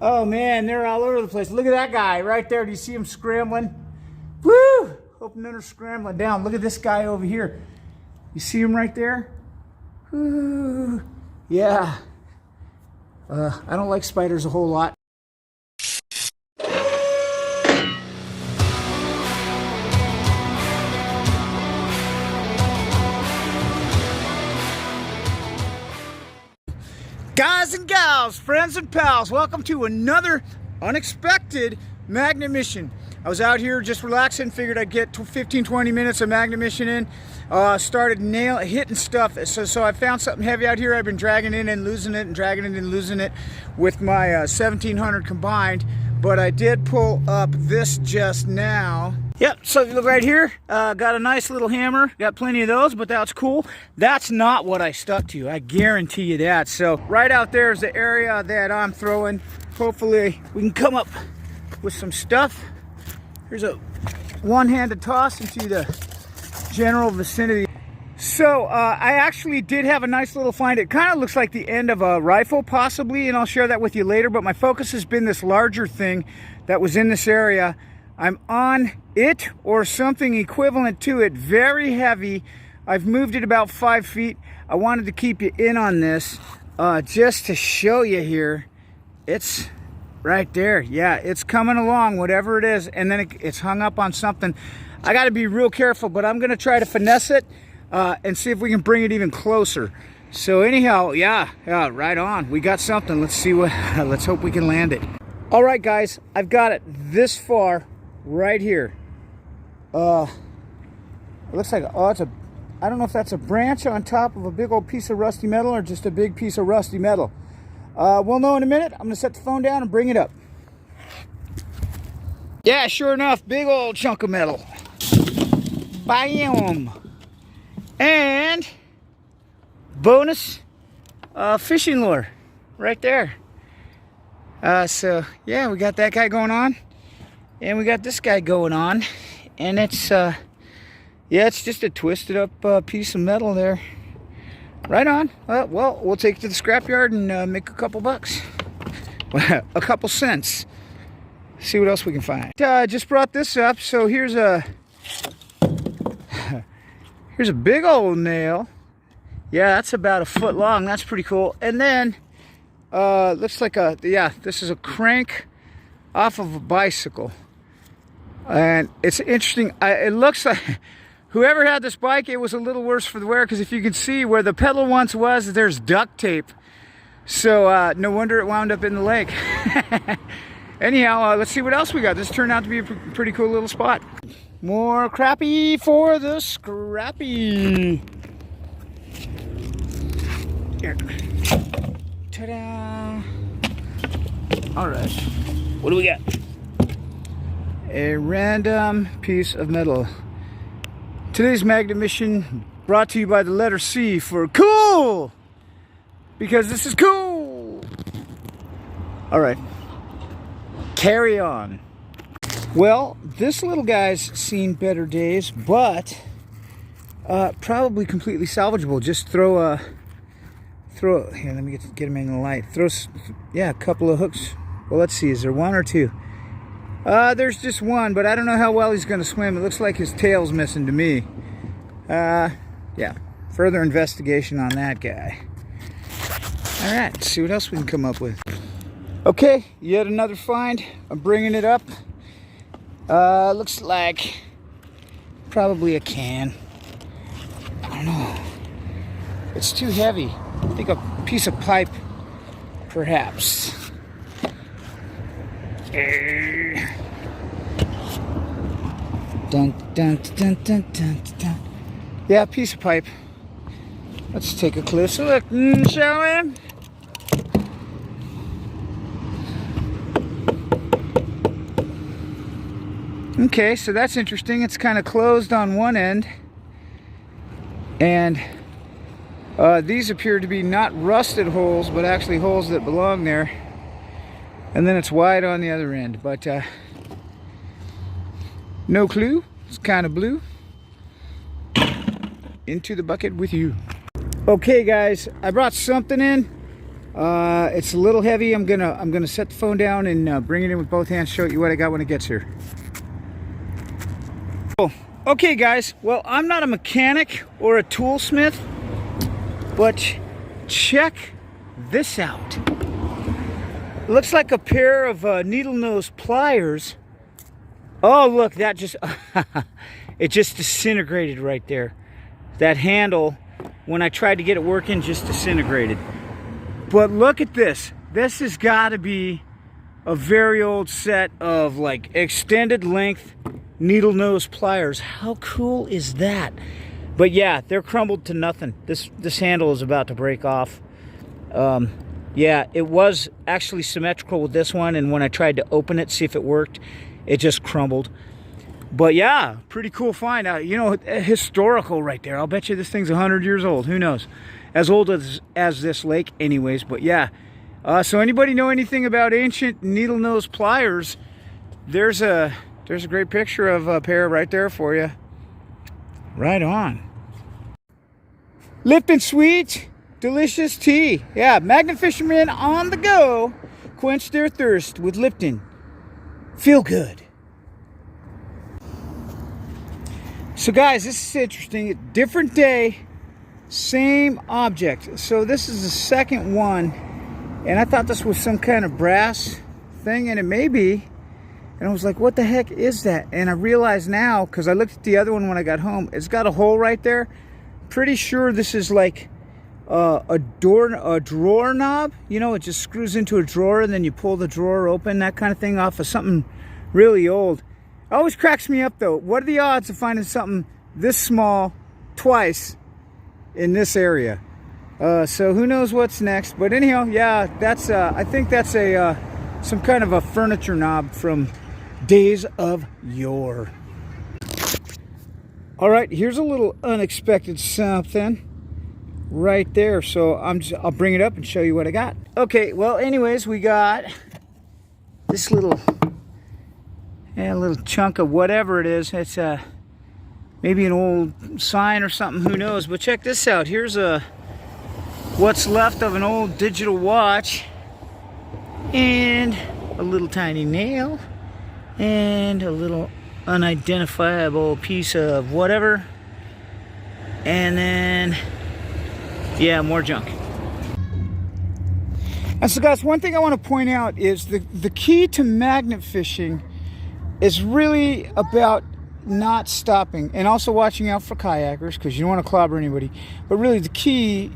Oh man, they're all over the place. Look at that guy right there. Do you see him scrambling? Woo! Hoping they're scrambling down. Look at this guy over here. You see him right there? Woo! Yeah. I don't like spiders a whole lot. Guys and gals, friends and pals, welcome to another unexpected magnet mission. I was out here just relaxing, figured I'd get 15-20 minutes of magnet mission in. Started hitting stuff, so I found something heavy out here. I've been dragging it and losing it and dragging it and losing it with my 1700 combined, but I did pull up this just now. Yep, so if you look right here, got a nice little hammer, got plenty of those, but that's cool. That's not what I stuck to, I guarantee you that. So right out there is the area that I'm throwing. Hopefully we can come up with some stuff. Here's a one-handed toss into the general vicinity. So I actually did have a nice little find. It kind of looks like the end of a rifle possibly, and I'll share that with you later, but my focus has been this larger thing that was in this area. I'm on it or something equivalent to it, very heavy. I've moved it about 5 feet. I wanted to keep you in on this just to show you here. It's right there. Yeah, it's coming along, whatever it is, and then it's hung up on something. I got to be real careful, but I'm going to try to finesse it and see if we can bring it even closer. So anyhow, yeah, right on. We got something. Let's see what, let's hope we can land it. All right, guys, I've got it this far. Right here. It looks like, oh, it's a, I don't know if that's a branch on top of a big old piece of rusty metal or just a big piece of rusty metal. We'll know in a minute. I'm gonna set the phone down and bring it up. Yeah, sure enough, big old chunk of metal. Bam! And bonus fishing lure right there. So yeah, we got that guy going on. And we got this guy going on, and it's yeah, it's just a twisted up piece of metal there. Right on. Well, we'll take it to the scrapyard and make a couple bucks, a couple cents. See what else we can find. Just brought this up, so here's a big old nail. Yeah, that's about 1 foot long. That's pretty cool. And then looks like this is a crank off of a bicycle. And it's interesting, it looks like whoever had this bike, it was a little worse for the wear, because if you can see where the pedal once was, there's duct tape. So no wonder it wound up in the lake. Anyhow, let's see what else we got. This turned out to be a pretty cool little spot. More crappie for the scrappy. Here. Ta-da! All right, what do we got? A random piece of metal. Today's magnet mission brought to you by the letter C for cool, because this is cool. All right, carry on. Well, this little guy's seen better days, but probably completely salvageable. Just throw here, let me get him in the light. Yeah, a couple of hooks. Well, let's see, is there one or two? There's just one, but I don't know how well he's going to swim. It looks like his tail's missing to me. Yeah, further investigation on that guy. All right, let's see what else we can come up with. Okay, yet another find. I'm bringing it up. Looks like probably a can. I don't know. It's too heavy. I think a piece of pipe, perhaps. Dun, dun, dun, dun, dun, dun. Yeah, piece of pipe. Let's take a closer look, shall we? Okay, so that's interesting. It's kind of closed on one end, and these appear to be not rusted holes, but actually holes that belong there. And then it's wide on the other end, but no clue. It's kind of blue. Into the bucket with you. Okay guys, I brought something in. It's a little heavy. I'm gonna set the phone down and bring it in with both hands, show you what I got when it gets here. Oh, okay guys, well, I'm not a mechanic or a toolsmith, but check this out. It looks like a pair of needle nose pliers. Oh look, that just it just disintegrated right there. That handle, when I tried to get it working, just disintegrated. But look at this. This has got to be a very old set of like extended length needle nose pliers. How cool is that? But yeah, they're crumbled to nothing. This handle is about to break off. Yeah, it was actually symmetrical with this one, and when I tried to open it, see if it worked, it just crumbled. But yeah, pretty cool find. You know, historical right there. I'll bet you this thing's 100 years old. Who knows? As old as this lake anyways. But yeah, so anybody know anything about ancient needle nose pliers? There's a great picture of a pair right there for you. Right on. Lipton Sweet delicious tea. Yeah, magnet fishermen on the go quench their thirst with Lipton. Feel good. So guys, this is interesting. Different day, same object. So this is the second one, and I thought this was some kind of brass thing, and it may be. And I was like, what the heck is that? And I realize now, because I looked at the other one when I got home, it's got a hole right there. Pretty sure this is like a drawer knob. You know, it just screws into a drawer, and then you pull the drawer open, that kind of thing, off of something really old. It always cracks me up though. What are the odds of finding something this small twice in this area? So who knows what's next? But anyhow, yeah, that's I think that's a some kind of a furniture knob from days of yore. All right, here's a little unexpected something right there. So I'll bring it up and show you what I got. Okay, well, anyways, we got this little chunk of whatever it is. It's maybe an old sign or something, who knows. But check this out. Here's what's left of an old digital watch, and a little tiny nail, and a little unidentifiable piece of whatever, and then yeah, more junk. And so guys, one thing I want to point out is the key to magnet fishing is really about not stopping, and also watching out for kayakers, because you don't want to clobber anybody. But really the key.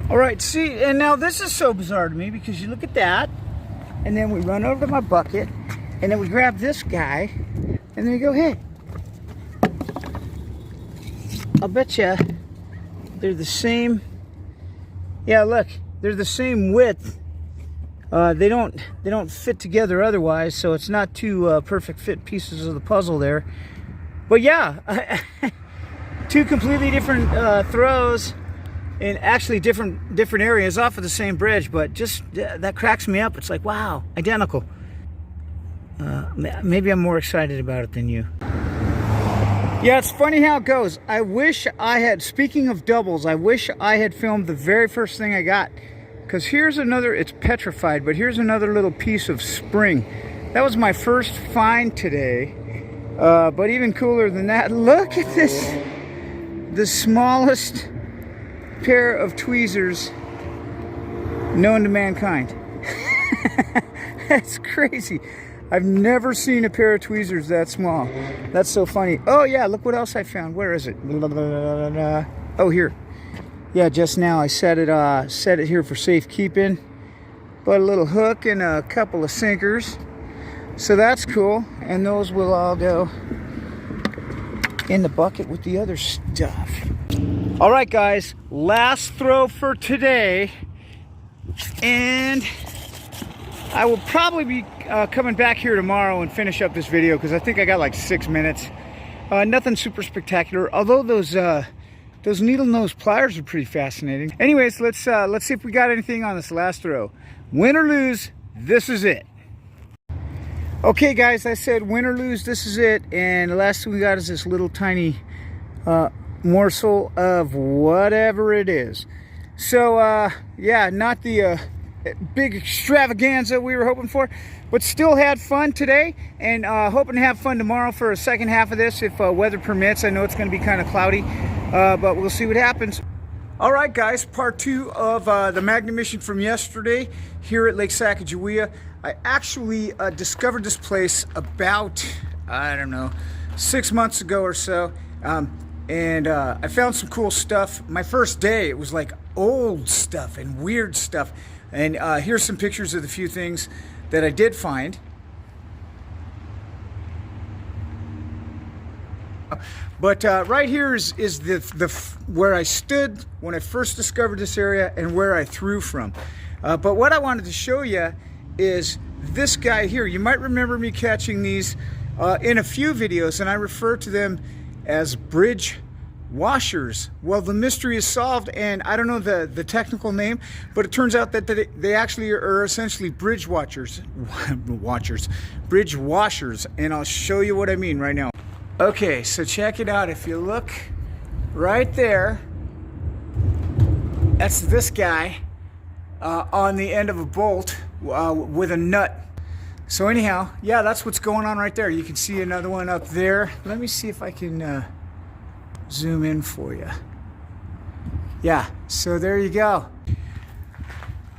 All right, see, and now this is so bizarre to me, because you look at that, and then we run over to my bucket, and then we grab this guy, and then we go, hey, I'll bet you they're the same. Yeah, look, they're the same width. They don't fit together otherwise, so it's not two perfect fit pieces of the puzzle there. But yeah, two completely different throws, in actually different areas off of the same bridge, but just that cracks me up. It's like, wow, identical. Maybe I'm more excited about it than you. Yeah, it's funny how it goes. I wish I had, speaking of doubles, I wish I had filmed the very first thing I got, because here's another, it's petrified, but here's another little piece of spring. That was my first find today. But even cooler than that, look at this, the smallest pair of tweezers known to mankind. That's crazy. I've never seen a pair of tweezers that small. That's so funny. Oh yeah, look what else I found. Where is it? Oh, here. Yeah, just now I set it here for safekeeping. But a little hook and a couple of sinkers. So that's cool. And those will all go in the bucket with the other stuff. All right, guys, last throw for today. And I will probably be coming back here tomorrow and finish up this video, because I think I got like 6 minutes. Nothing super spectacular, although those needle nose pliers are pretty fascinating. Anyways, let's see if we got anything on this last throw. Win or lose, this is it. Okay guys, I said win or lose, this is it. And the last thing we got is this little tiny morsel of whatever it is. So yeah, not the big extravaganza we were hoping for, but still had fun today, and hoping to have fun tomorrow for a second half of this if weather permits. I know it's going to be kind of cloudy, but we'll see what happens. All right, guys, part 2 of the Magnum mission from yesterday here at Lake Sacajawea. I actually discovered this place about, I don't know, 6 months ago or so, and I found some cool stuff. My first day, it was like old stuff and weird stuff, and here's some pictures of the few things that I did find. But right here is the where I stood when I first discovered this area and where I threw from. But what I wanted to show you is this guy here. You might remember me catching these in a few videos, and I refer to them as bridge washers. Well, the mystery is solved, and I don't know the technical name, but it turns out that they actually are essentially bridge watchers, bridge washers, and I'll show you what I mean right now. Okay, so check it out. If you look right there, that's this guy on the end of a bolt with a nut. So anyhow, yeah, that's what's going on right there. You can see another one up there. Let me see if I can zoom in for you. Yeah, so there you go.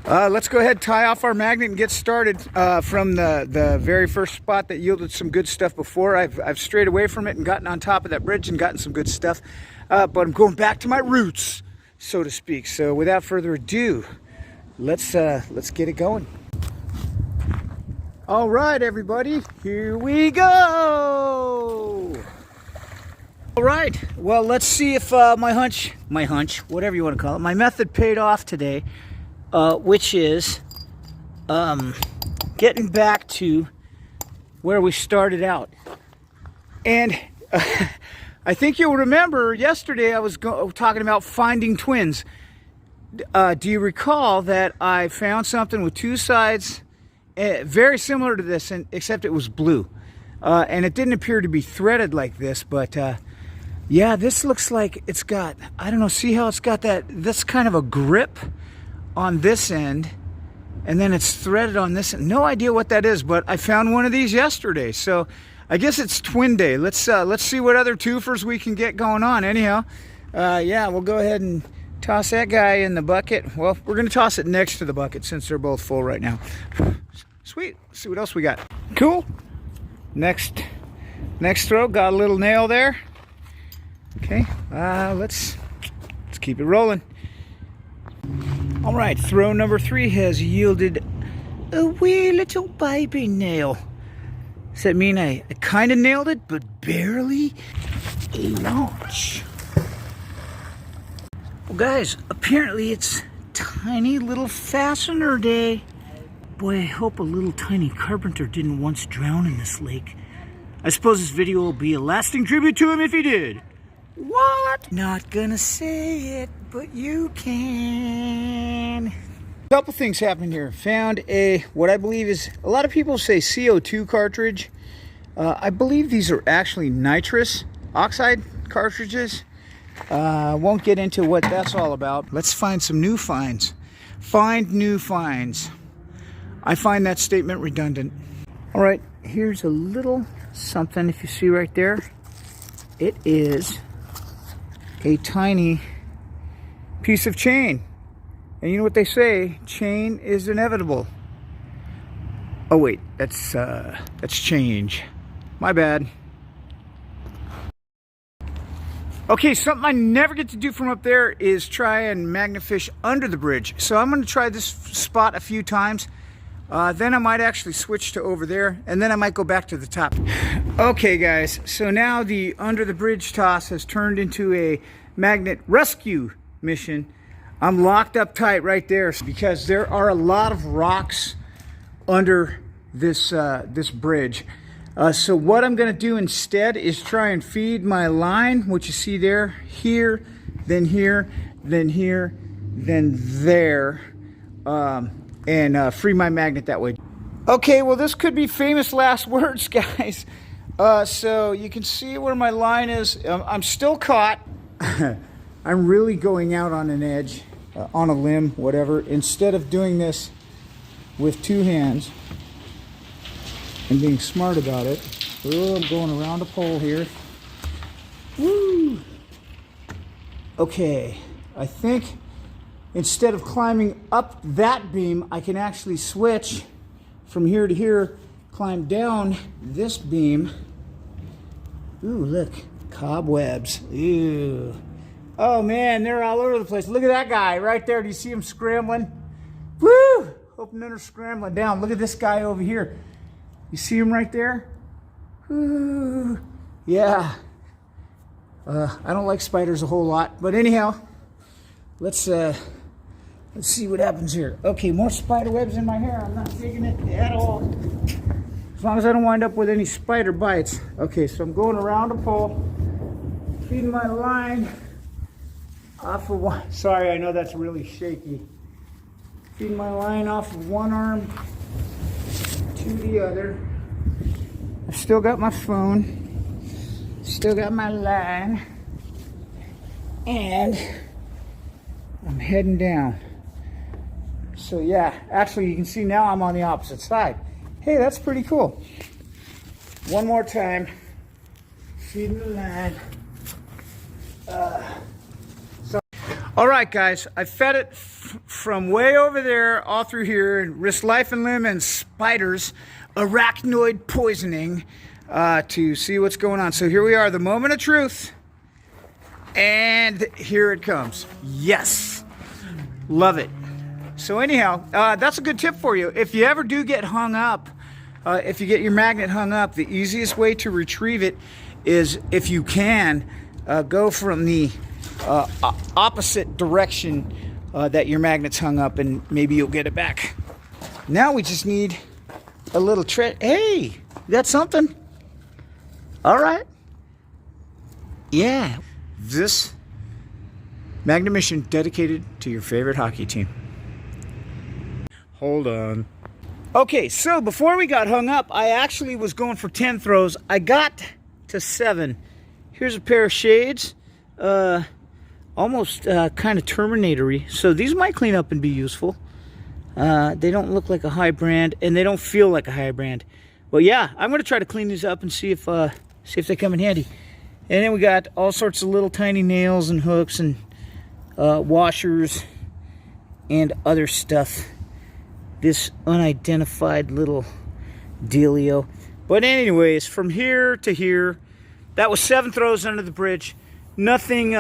Let's go ahead and tie off our magnet and get started from the very first spot that yielded some good stuff before. I've strayed away from it and gotten on top of that bridge and gotten some good stuff, but I'm going back to my roots, so to speak. So without further ado, let's get it going. All right, everybody, here we go. All right, well, let's see if my hunch, whatever you want to call it, my method paid off today. Which is getting back to where we started out. And I think you'll remember yesterday I was talking about finding twins. Do you recall that I found something with two sides very similar to this, except it was blue, and it didn't appear to be threaded like this, but yeah, this looks like it's got, I don't know, see how it's got that's kind of a grip on this end, and then it's threaded on this end. No idea what that is, but I found one of these yesterday, so I guess it's twin day. Let's see what other twofers we can get going on. Anyhow, yeah, we'll go ahead and toss that guy in the bucket. Well, we're gonna toss it next to the bucket since they're both full right now. Sweet. Let's see what else we got. Cool. Next throw, got a little nail there. Okay, let's keep it rolling. All right, throw number 3 has yielded a wee little baby nail. Does that mean I kind of nailed it, but barely? Launch. Well, guys, apparently it's tiny little fastener day. Boy, I hope a little tiny carpenter didn't once drown in this lake. I suppose this video will be a lasting tribute to him if he did. What? Not gonna say it, but you can. A couple things happened here. Found what I believe is, a lot of people say CO2 cartridge. I believe these are actually nitrous oxide cartridges. Won't get into what that's all about. Let's find some new finds. Find new finds. I find that statement redundant. All right, here's a little something. If you see right there, it is a tiny piece of chain. And you know what they say, chain is inevitable. Oh wait, that's change. My bad. Okay, something I never get to do from up there is try and magnafish under the bridge. So I'm gonna try this spot a few times. Then I might actually switch to over there, and then I might go back to the top. Okay guys, so now the under the bridge toss has turned into a magnet rescue mission. I'm locked up tight right there because there are a lot of rocks under this this bridge. So what I'm going to do instead is try and feed my line, which you see there, here, then here, then here, then there, and free my magnet that way. Okay, well this could be famous last words, guys. So you can see where my line is. I'm still caught. I'm really going out on an edge. on a limb, whatever, instead of doing this with 2 hands and being smart about it. Oh, I'm going around a pole here. Woo! Okay, I think instead of climbing up that beam, I can actually switch from here to here, climb down this beam. Ooh, look, cobwebs. Ew. Oh man, they're all over the place. Look at that guy right there. Do you see him scrambling? Woo! Hope none are scrambling down. Look at this guy over here. You see him right there? Woo! Yeah. I don't like spiders a whole lot, but anyhow, let's see what happens here. Okay, more spider webs in my hair. I'm not digging it at all. As long as I don't wind up with any spider bites. Okay, so I'm going around a pole, feeding my line off of one. Sorry, I know that's really shaky. Feeding my line off of one arm to the other. I've still got my phone. Still got my line, and I'm heading down. So yeah, actually you can see now I'm on the opposite side. Hey, that's pretty cool. One more time, feeding the line. All right, guys, I fed it from way over there all through here and risked life and limb and spiders, arachnoid poisoning. To see what's going on. So here we are, the moment of truth, and here it comes. Yes, love it. So anyhow, that's a good tip for you. If you ever do get hung up, if you get your magnet hung up, the easiest way to retrieve it is, if you can, go from the opposite direction that your magnet's hung up, and maybe you'll get it back. Now we just need a little trick. Hey, you got something? All right. Yeah. This magnet mission dedicated to your favorite hockey team. Hold on. Okay, so before we got hung up, I actually was going for 10 throws. I got to 7. Here's a pair of shades. Almost kind of Terminator-y. So these might clean up and be useful. They don't look like a high brand, and they don't feel like a high brand. Well, yeah, I'm going to try to clean these up and see if they come in handy. And then we got all sorts of little tiny nails and hooks and washers and other stuff. This unidentified little dealio. But anyways, from here to here, that was 7 throws under the bridge. Nothing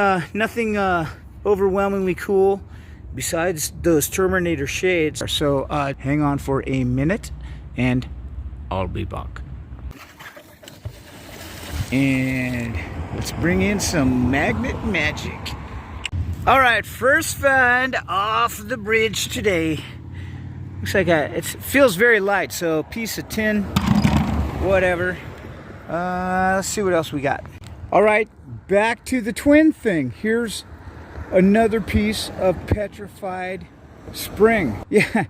overwhelmingly cool besides those Terminator shades. So hang on for a minute and I'll be back. And let's bring in some magnet magic. All right, first find off the bridge today. Looks like it feels very light, so a piece of tin, whatever. Let's see what else we got. All right, back to the twin thing. Here's another piece of petrified spring. Yeah,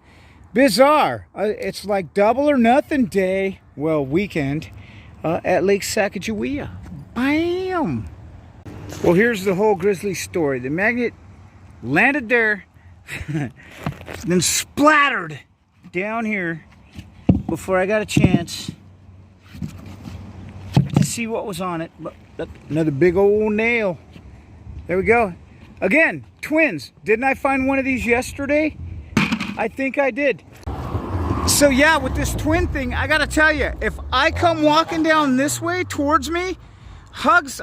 bizarre. It's like double or nothing day, well, weekend, at Lake Sacajawea. Bam! Well, here's the whole grizzly story. The magnet landed there, then splattered down here before I got a chance to see what was on it. But look, another big old nail. There we go. Again, twins. Didn't I find one of these yesterday? I think I did. So yeah, with this twin thing, I gotta tell you, if I come walking down this way towards me, hugs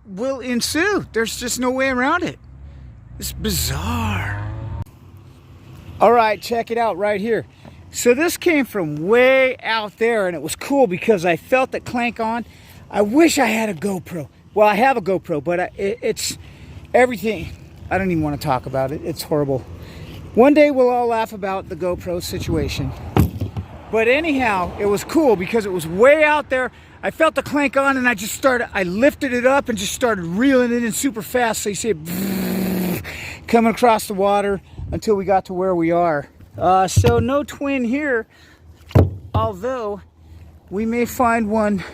will ensue. There's just no way around it. It's bizarre. All right, check it out right here. So this came from way out there, and it was cool because I felt it clank on. I wish I had a GoPro. Well, I have a GoPro, but it's everything. I don't even want to talk about it. It's horrible. One day we'll all laugh about the GoPro situation. But anyhow, it was cool because it was way out there. I felt the clank on, and I lifted it up and just started reeling it in super fast. So you see it coming across the water until we got to where we are. So no twin here, although we may find one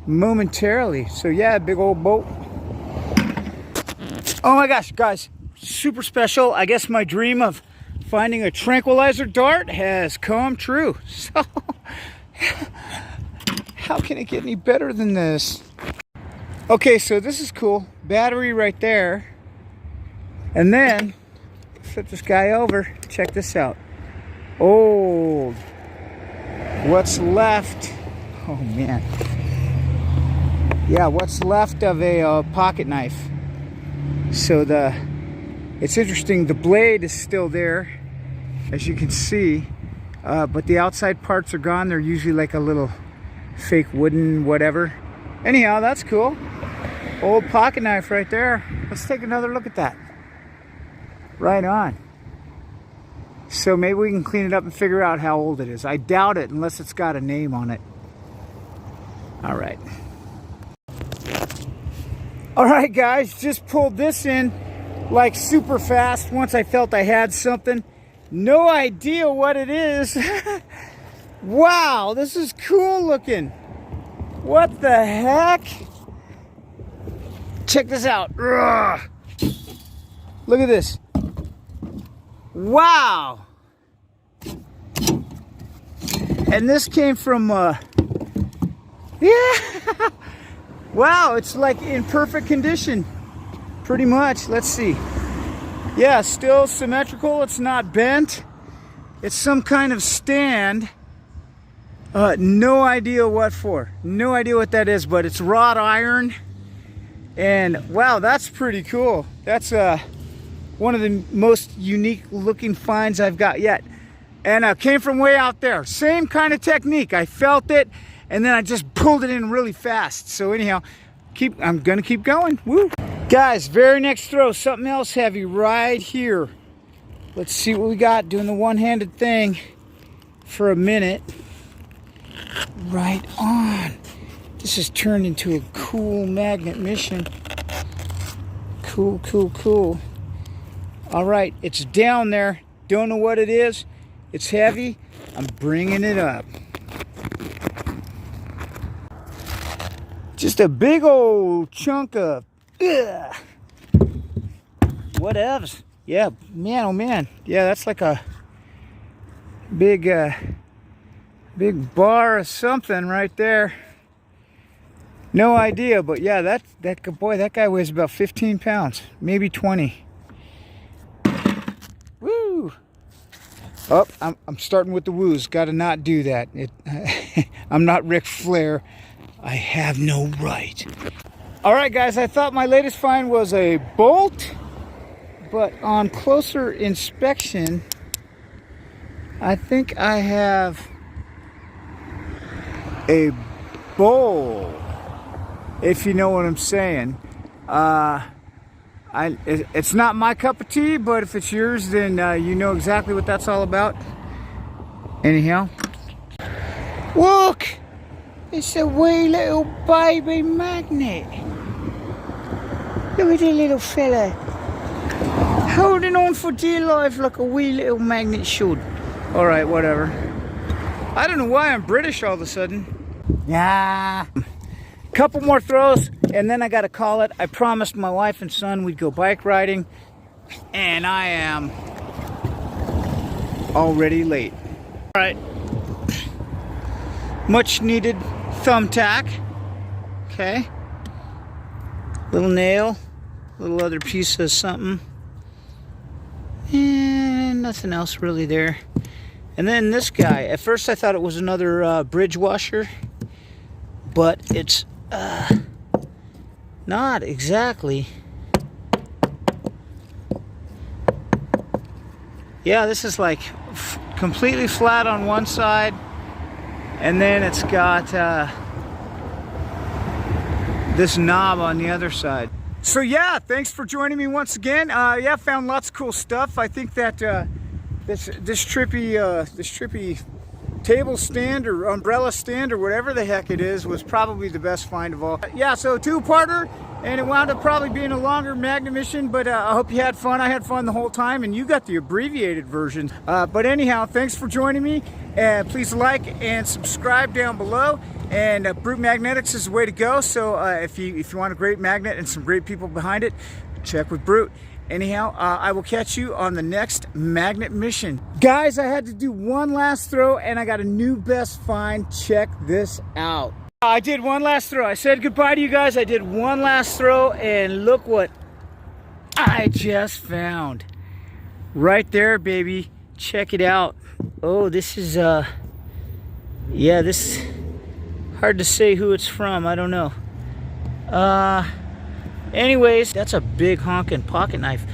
momentarily. So yeah, big old boat. Oh my gosh, guys, super special. I guess my dream of finding a tranquilizer dart has come true. So, how can it get any better than this? Okay, so this is cool. Battery right there. And then, flip this guy over. Check this out. Old. What's left? Oh man. Yeah, what's left of a pocket knife. So it's interesting, the blade is still there, as you can see, but the outside parts are gone. They're usually like a little fake wooden whatever. Anyhow, that's cool. Old pocket knife right there. Let's take another look at that. Right on. So maybe we can clean it up and figure out how old it is. I doubt it unless it's got a name on it. All right. All right, guys, just pulled this in like super fast once I felt I had something. No idea what it is. Wow, this is cool looking. What the heck? Check this out. Ugh. Look at this. Wow. And this came from, yeah. Wow, it's like in perfect condition. Pretty much. Let's see. Yeah, still symmetrical. It's not bent. It's some kind of stand. No idea what for. No idea what that is, but it's wrought iron. And wow, that's pretty cool. That's one of the most unique looking finds I've got yet. And came from way out there. Same kind of technique. I felt it, and then I just pulled it in really fast. So anyhow, I'm gonna keep going. Woo! Guys, very next throw, something else heavy right here. Let's see what we got. Doing the one-handed thing for a minute. Right on. This has turned into a cool magnet mission. Cool, cool, cool. All right, it's down there. Don't know what it is. It's heavy. I'm bringing it up. Just a big old chunk of whatevs. Yeah, man, oh man. Yeah, that's like a big big bar of something right there. No idea, but yeah, that guy weighs about 15 pounds, maybe 20. Woo! Oh, I'm starting with the woos. Got to not do that. I'm not Ric Flair. I have no right. All right, guys, I thought my latest find was a bolt, but on closer inspection, I think I have a bowl, if you know what I'm saying. It's not my cup of tea, but if it's yours, then you know exactly what that's all about. Anyhow, look! It's a wee little baby magnet. Look at the little fella. Holding on for dear life like a wee little magnet should. Alright, whatever. I don't know why I'm British all of a sudden. Yeah. Couple more throws and then I gotta call it. I promised my wife and son we'd go bike riding, and I am already late. Alright. Much needed thumbtack. Okay. Little nail. Little other piece of something. And nothing else really there. And then this guy. At first I thought it was another bridge washer, but it's not exactly. Yeah, this is like completely flat on one side, and then it's got this knob on the other side. So yeah, thanks for joining me once again. Yeah, found lots of cool stuff. I think that this trippy table stand or umbrella stand or whatever the heck it is was probably the best find of all. Yeah, so two-parter, and it wound up probably being a longer magnet mission, but I hope you had fun. I had fun the whole time, and you got the abbreviated version. But anyhow, thanks for joining me, and please like and subscribe down below. And Brute Magnetics is the way to go. So if you want a great magnet and some great people behind it, check with Brute. Anyhow, I will catch you on the next magnet mission. Guys, I had to do one last throw and I got a new best find. Check this out. I did one last throw. I said goodbye to you guys. I did one last throw and look what I just found. Right there, baby. Check it out. Oh, this is, yeah, this, hard to say who it's from. I don't know. Anyways, that's a big honking pocket knife.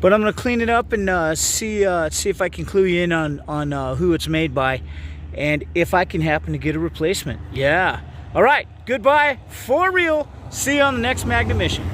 But I'm gonna clean it up and see if I can clue you in on who it's made by, and if I can happen to get a replacement. Yeah. All right. Goodbye for real. See you on the next magnet mission.